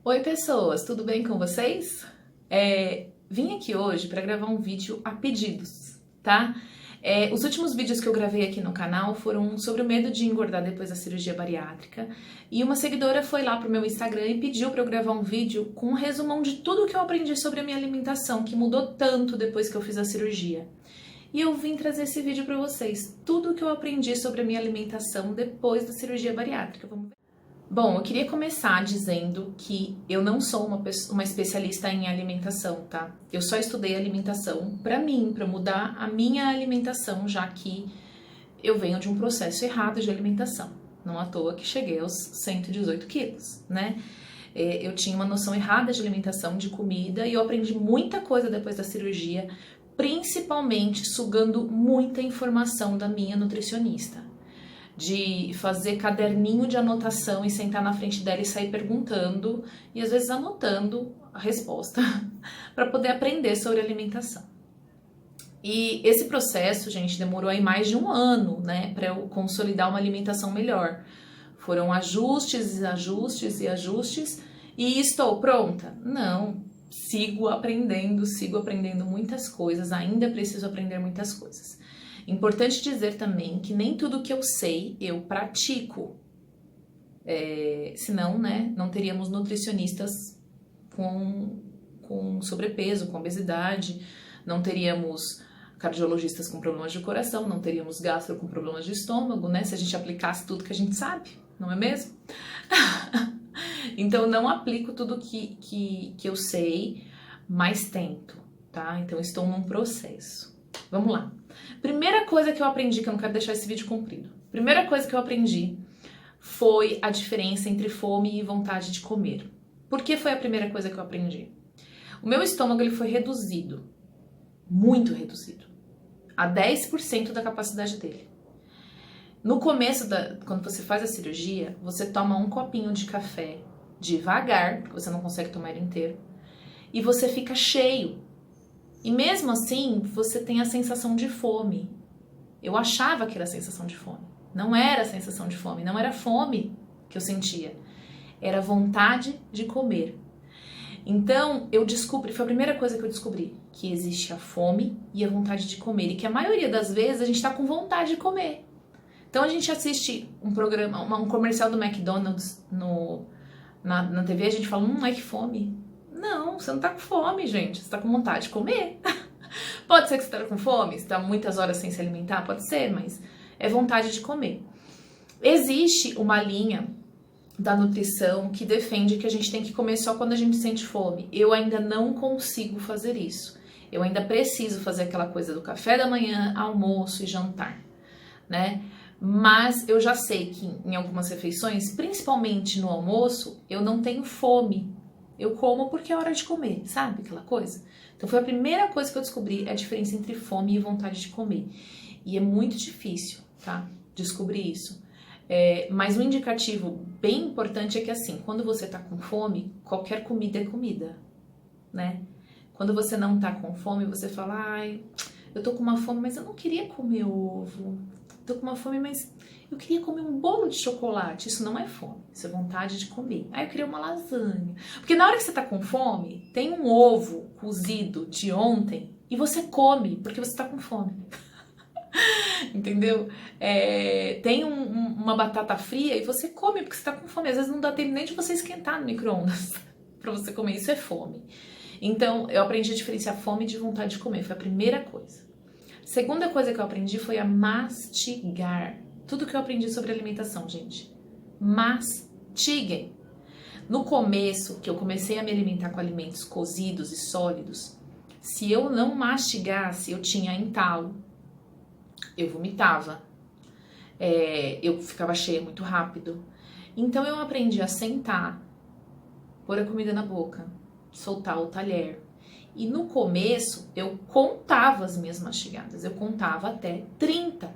Oi pessoas, tudo bem com vocês? Vim aqui hoje para gravar um vídeo a pedidos, tá? Os últimos vídeos que eu gravei aqui no canal foram sobre o medo de engordar depois da cirurgia bariátrica e uma seguidora foi lá pro meu Instagram e pediu para eu gravar um vídeo com um resumão de tudo que eu aprendi sobre a minha alimentação, que mudou tanto depois que eu fiz a cirurgia. E eu vim trazer esse vídeo para vocês, tudo que eu aprendi sobre a minha alimentação depois da cirurgia bariátrica. Vamos ver. Bom, eu queria começar dizendo que eu não sou uma especialista em alimentação, tá? Eu só estudei alimentação pra mim, pra mudar a minha alimentação, já que eu venho de um processo errado de alimentação. Não à toa que cheguei aos 118 quilos, né? Eu tinha uma noção errada de alimentação, de comida, e eu aprendi muita coisa depois da cirurgia, principalmente sugando muita informação da minha nutricionista. De fazer caderninho de anotação e sentar na frente dela e sair perguntando e às vezes anotando a resposta para poder aprender sobre alimentação. E esse processo, gente, demorou aí mais de um ano, né, para eu consolidar uma alimentação melhor. Foram ajustes, ajustes e ajustes e estou pronta? Não, sigo aprendendo muitas coisas, ainda preciso aprender muitas coisas. Importante dizer também que nem tudo que eu sei, eu pratico. Senão, né, não teríamos nutricionistas com sobrepeso, com obesidade, não teríamos cardiologistas com problemas de coração, não teríamos gastro com problemas de estômago, né, se a gente aplicasse tudo que a gente sabe, não é mesmo? Então, não aplico tudo que eu sei, mas tento, tá? Então, estou num processo. Vamos lá. Primeira coisa que eu aprendi, que eu não quero deixar esse vídeo comprido. Primeira coisa que eu aprendi foi a diferença entre fome e vontade de comer. Por que foi a primeira coisa que eu aprendi? O meu estômago ele foi reduzido, muito reduzido, a 10% da capacidade dele. No começo, quando você faz a cirurgia, você toma um copinho de café devagar, porque você não consegue tomar ele inteiro, e você fica cheio. E mesmo assim, você tem a sensação de fome. Eu achava que era a sensação de fome. Não era a sensação de fome, não era fome que eu sentia. Era vontade de comer. Então, foi a primeira coisa que eu descobri, que existe a fome e a vontade de comer. E que a maioria das vezes a gente tá com vontade de comer. Então, a gente assiste um comercial do McDonald's na TV, a gente fala, ai que fome. Não, você não tá com fome, gente. Você tá com vontade de comer. Pode ser que você tá com fome, você tá muitas horas sem se alimentar, pode ser, mas é vontade de comer. Existe uma linha da nutrição que defende que a gente tem que comer só quando a gente sente fome. Eu ainda não consigo fazer isso. Eu ainda preciso fazer aquela coisa do café da manhã, almoço e jantar, né? Mas eu já sei que em algumas refeições, principalmente no almoço, eu não tenho fome. Eu como porque é hora de comer, sabe? Aquela coisa. Então foi a primeira coisa que eu descobri, a diferença entre fome e vontade de comer. E é muito difícil, tá? Descobrir isso. Mas um indicativo bem importante é que assim, quando você tá com fome, qualquer comida é comida, né? Quando você não tá com fome, você fala, ai, eu tô com uma fome, mas eu não queria comer ovo. Tô com uma fome, mas eu queria comer um bolo de chocolate. Isso não é fome, isso é vontade de comer. Ah, eu queria uma lasanha. Porque na hora que você tá com fome, tem um ovo cozido de ontem e você come porque você tá com fome. Entendeu? Tem uma batata fria e você come porque você tá com fome. Às vezes não dá tempo nem de você esquentar no micro-ondas pra você comer. Isso é fome. Então, eu aprendi a diferenciar fome de vontade de comer. Foi a primeira coisa. Segunda coisa que eu aprendi foi a mastigar. Tudo que eu aprendi sobre alimentação, gente. Mastiguem. No começo, que eu comecei a me alimentar com alimentos cozidos e sólidos, se eu não mastigasse, eu tinha entalo, eu vomitava, eu ficava cheia muito rápido. Então eu aprendi a sentar, pôr a comida na boca, soltar o talher. E no começo, eu contava as minhas mastigadas, eu contava até 30.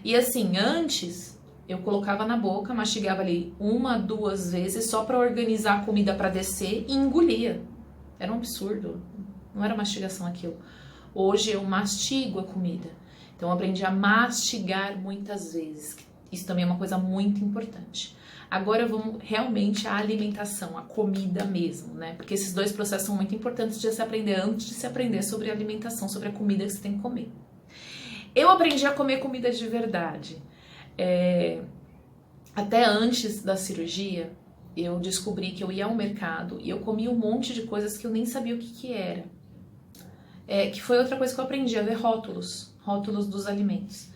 E assim, antes, eu colocava na boca, mastigava ali 1, 2 vezes, só para organizar a comida para descer e engolia. Era um absurdo, não era mastigação aquilo. Hoje eu mastigo a comida. Então eu aprendi a mastigar muitas vezes. Isso também é uma coisa muito importante. Agora vamos realmente à alimentação, à comida mesmo, né? Porque esses dois processos são muito importantes de se aprender antes de se aprender sobre a alimentação, sobre a comida que você tem que comer. Eu aprendi a comer comida de verdade. Até antes da cirurgia, eu descobri que eu ia ao mercado e eu comia um monte de coisas que eu nem sabia o que era. Que foi outra coisa que eu aprendi, a ver rótulos dos alimentos.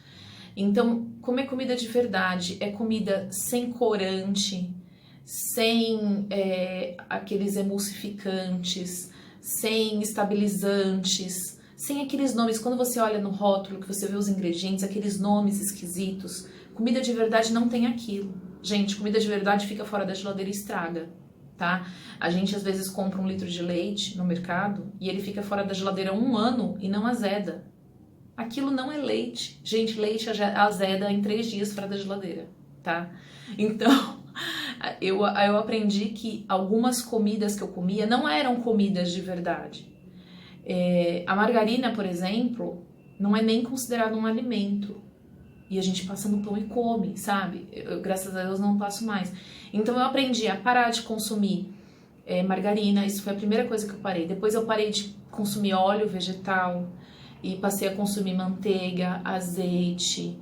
Então, comer comida de verdade é comida sem corante, sem aqueles emulsificantes, sem estabilizantes, sem aqueles nomes, quando você olha no rótulo, que você vê os ingredientes, aqueles nomes esquisitos. Comida de verdade não tem aquilo. Gente, comida de verdade fica fora da geladeira e estraga, tá? A gente às vezes compra 1 litro de leite no mercado e ele fica fora da geladeira 1 ano e não azeda. Aquilo não é leite. Gente, leite azeda em 3 dias fora da geladeira, tá? Então, eu aprendi que algumas comidas que eu comia não eram comidas de verdade. A margarina, por exemplo, não é nem considerada um alimento. E a gente passa no pão e come, sabe? Eu, graças a Deus, não passo mais. Então, eu aprendi a parar de consumir margarina. Isso foi a primeira coisa que eu parei. Depois eu parei de consumir óleo vegetal e passei a consumir manteiga, azeite,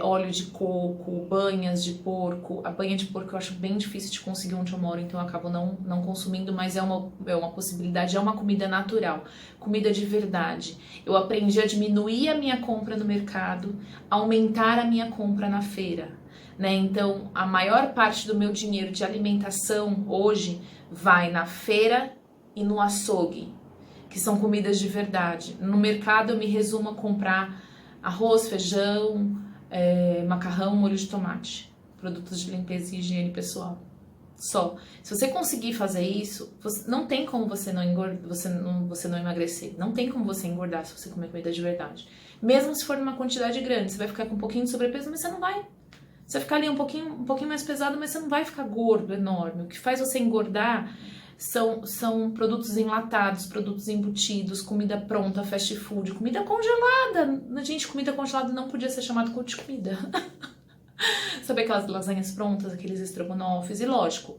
óleo de coco, banhas de porco. A banha de porco eu acho bem difícil de conseguir onde eu moro, então eu acabo não consumindo, mas é uma possibilidade, é uma comida natural, comida de verdade. Eu aprendi a diminuir a minha compra no mercado, aumentar a minha compra na feira, né? Então, a maior parte do meu dinheiro de alimentação hoje vai na feira e no açougue, que são comidas de verdade. No mercado eu me resumo a comprar arroz, feijão, macarrão, molho de tomate, produtos de limpeza e higiene pessoal. Só. Se você conseguir fazer isso, não tem como você não emagrecer. Não tem como você engordar se você comer comida de verdade. Mesmo se for numa quantidade grande, você vai ficar com um pouquinho de sobrepeso, mas você não vai. Você vai ficar ali um pouquinho mais pesado, mas você não vai ficar gordo, enorme. O que faz você engordar são produtos enlatados, produtos embutidos, comida pronta, fast food, comida congelada. Gente, comida congelada não podia ser chamado de comida. Sabe aquelas lasanhas prontas, aqueles estrogonofes? E lógico,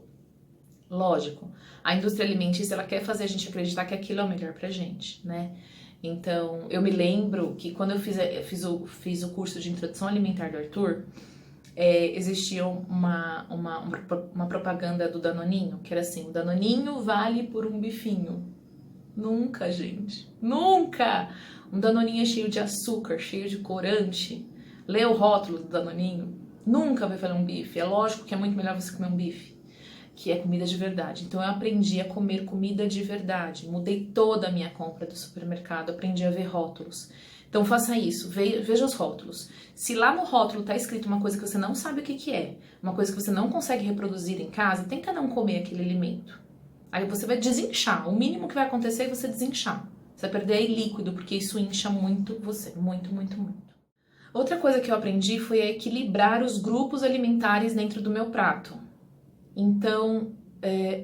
a indústria alimentícia, ela quer fazer a gente acreditar que aquilo é o melhor pra gente, né? Então, eu me lembro que quando eu fiz o curso de introdução alimentar do Arthur, existia uma propaganda do Danoninho, que era assim: o Danoninho vale por um bifinho. Nunca, gente, nunca! Um Danoninho é cheio de açúcar, cheio de corante. Lê o rótulo do Danoninho, nunca vai valer um bife. É lógico que é muito melhor você comer um bife, que é comida de verdade. Então eu aprendi a comer comida de verdade, mudei toda a minha compra do supermercado, aprendi a ver rótulos. Então faça isso, veja os rótulos. Se lá no rótulo tá escrito uma coisa que você não sabe o que é, uma coisa que você não consegue reproduzir em casa, tenta não comer aquele alimento. Aí você vai desinchar, o mínimo que vai acontecer é você desinchar. Você vai perder aí líquido, porque isso incha muito você, muito, muito, muito. Outra coisa que eu aprendi foi a equilibrar os grupos alimentares dentro do meu prato. Então,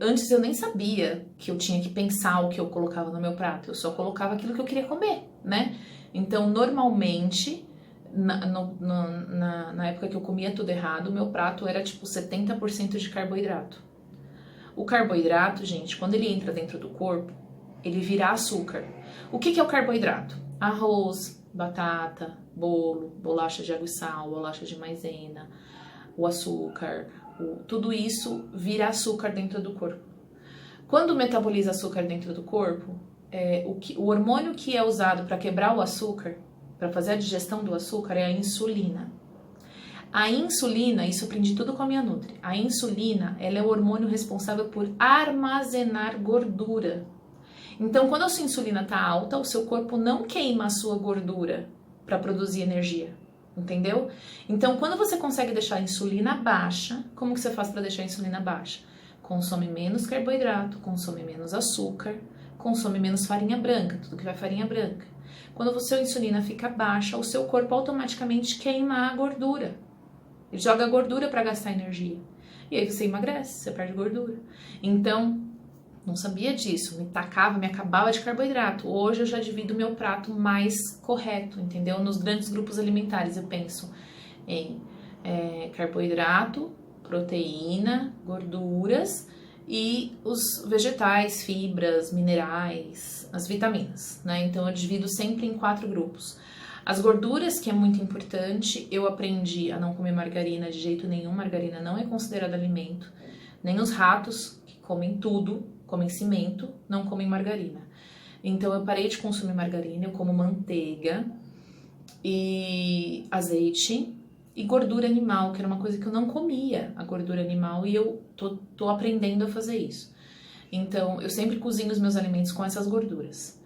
antes eu nem sabia que eu tinha que pensar o que eu colocava no meu prato, eu só colocava aquilo que eu queria comer, né? Então, normalmente, na época que eu comia tudo errado, o meu prato era tipo 70% de carboidrato. O carboidrato, gente, quando ele entra dentro do corpo, ele vira açúcar. O que é o carboidrato? Arroz, batata, bolo, bolacha de água e sal, bolacha de maisena, o açúcar, tudo isso vira açúcar dentro do corpo. Quando metaboliza açúcar dentro do corpo, o hormônio que é usado para quebrar o açúcar, para fazer a digestão do açúcar, é a insulina. A insulina, isso eu aprendi tudo com a minha nutri, a insulina, ela é o hormônio responsável por armazenar gordura. Então, quando a sua insulina está alta, o seu corpo não queima a sua gordura para produzir energia, entendeu? Então, quando você consegue deixar a insulina baixa, como que você faz para deixar a insulina baixa? Consome menos carboidrato, consome menos açúcar, consome menos farinha branca, tudo que vai farinha branca. Quando a sua insulina fica baixa, o seu corpo automaticamente queima a gordura. Ele joga a gordura para gastar energia. E aí você emagrece, você perde gordura. Então, não sabia disso, me acabava de carboidrato. Hoje eu já divido o meu prato mais correto, entendeu? Nos grandes grupos alimentares eu penso em carboidrato, proteína, gorduras e os vegetais, fibras, minerais, as vitaminas, né? Então eu divido sempre em 4 grupos. As gorduras, que é muito importante, eu aprendi a não comer margarina de jeito nenhum. Margarina não é considerada alimento. Nem os ratos, que comem tudo, comem cimento, não comem margarina. Então eu parei de consumir margarina, eu como manteiga e azeite e gordura animal, que era uma coisa que eu não comia, a gordura animal, e eu tô aprendendo a fazer isso. Então eu sempre cozinho os meus alimentos com essas gorduras.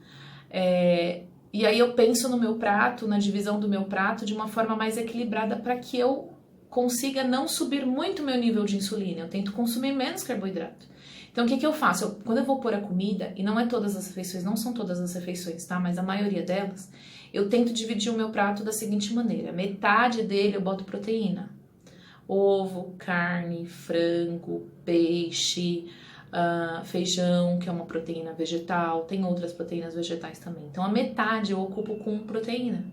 E aí eu penso no meu prato, na divisão do meu prato, de uma forma mais equilibrada para que eu consiga não subir muito meu nível de insulina. Eu tento consumir menos carboidrato. Então o que eu faço? Quando eu vou pôr a comida, e não é todas as refeições, não são todas as refeições, tá? Mas a maioria delas, eu tento dividir o meu prato da seguinte maneira. Metade dele eu boto proteína. Ovo, carne, frango, peixe, feijão, que é uma proteína vegetal, tem outras proteínas vegetais também. Então a metade eu ocupo com proteína.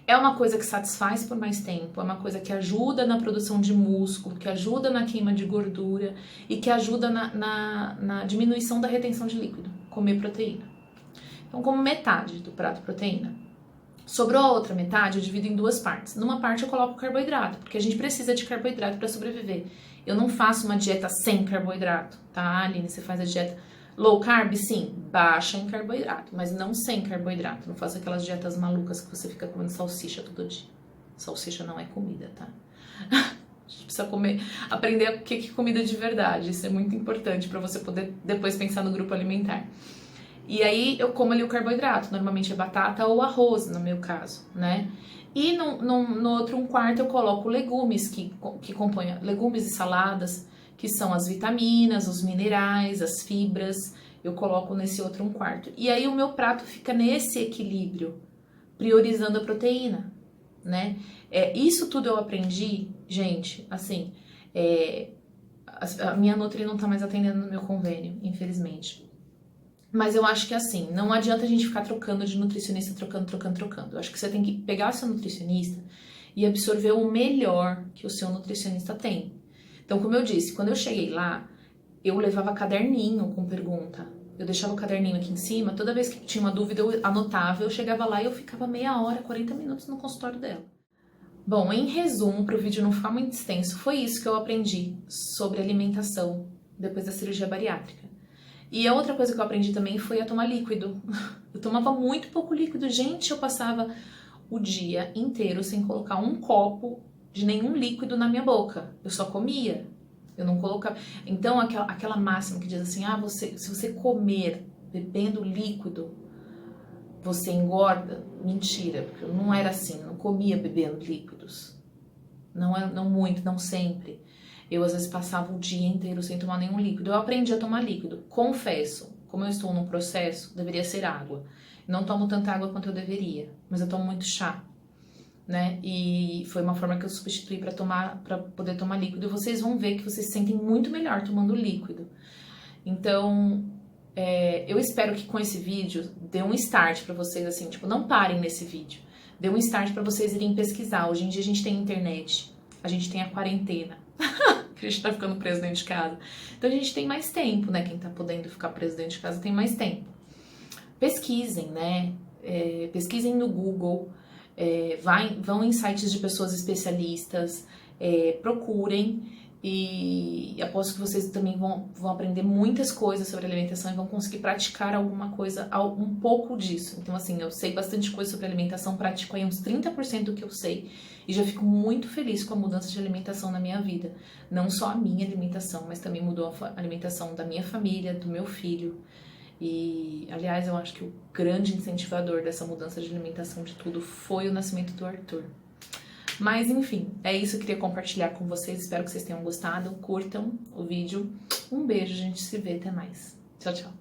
É uma coisa que satisfaz por mais tempo, é uma coisa que ajuda na produção de músculo, que ajuda na queima de gordura e que ajuda na diminuição da retenção de líquido, comer proteína. Então, como metade do prato proteína. Sobrou a outra metade, eu divido em 2 partes. Numa parte eu coloco carboidrato, porque a gente precisa de carboidrato para sobreviver. Eu não faço uma dieta sem carboidrato, tá, Aline? Você faz a dieta low carb? Sim, baixa em carboidrato, mas não sem carboidrato. Não faço aquelas dietas malucas que você fica comendo salsicha todo dia. Salsicha não é comida, tá? A gente precisa aprender o que é comida de verdade. Isso é muito importante para você poder depois pensar no grupo alimentar. E aí eu como ali o carboidrato, normalmente é batata ou arroz, no meu caso, né? E no outro 1/4 eu coloco legumes que compõem legumes e saladas, que são as vitaminas, os minerais, as fibras, eu coloco nesse outro 1/4. E aí o meu prato fica nesse equilíbrio, priorizando a proteína, né? Isso tudo eu aprendi, gente, assim, a minha Nutri não tá mais atendendo no meu convênio, infelizmente. Mas eu acho que assim, não adianta a gente ficar trocando de nutricionista, trocando. Eu acho que você tem que pegar o seu nutricionista e absorver o melhor que o seu nutricionista tem. Então, como eu disse, quando eu cheguei lá, eu levava caderninho com pergunta. Eu deixava o caderninho aqui em cima, toda vez que tinha uma dúvida eu anotava, eu chegava lá e eu ficava meia hora, 40 minutos no consultório dela. Bom, em resumo, para o vídeo não ficar muito extenso, foi isso que eu aprendi sobre alimentação depois da cirurgia bariátrica. E a outra coisa que eu aprendi também foi a tomar líquido. Eu tomava muito pouco líquido. Gente, eu passava o dia inteiro sem colocar um copo de nenhum líquido na minha boca. Eu só comia. Eu não colocava. Então, aquela máxima que diz assim, se você comer bebendo líquido, você engorda. Mentira, porque eu não era assim. Eu não comia bebendo líquidos. Não muito, não sempre. Eu, às vezes, passava o dia inteiro sem tomar nenhum líquido. Eu aprendi a tomar líquido. Confesso, como eu estou num processo, deveria ser água. Não tomo tanta água quanto eu deveria, mas eu tomo muito chá, né? E foi uma forma que eu substituí para poder tomar líquido. E vocês vão ver que vocês se sentem muito melhor tomando líquido. Então, eu espero que com esse vídeo dê um start para vocês, assim, tipo, não parem nesse vídeo. Dê um start para vocês irem pesquisar. Hoje em dia a gente tem internet, a gente tem a quarentena. Que a gente tá ficando preso dentro de casa. Então a gente tem mais tempo, né? Quem tá podendo ficar preso dentro de casa tem mais tempo. Pesquisem, né? Pesquisem no Google, vão em sites de pessoas especialistas, procurem e aposto que vocês também vão aprender muitas coisas sobre alimentação e vão conseguir praticar alguma coisa, um pouco disso. Então, assim, eu sei bastante coisa sobre alimentação, pratico aí uns 30% do que eu sei e já fico muito feliz com a mudança de alimentação na minha vida. Não só a minha alimentação, mas também mudou a alimentação da minha família, do meu filho. E, aliás, eu acho que o grande incentivador dessa mudança de alimentação de tudo foi o nascimento do Arthur. Mas, enfim, é isso que eu queria compartilhar com vocês. Espero que vocês tenham gostado. Curtam o vídeo. Um beijo, a gente se vê. Até mais. Tchau, tchau.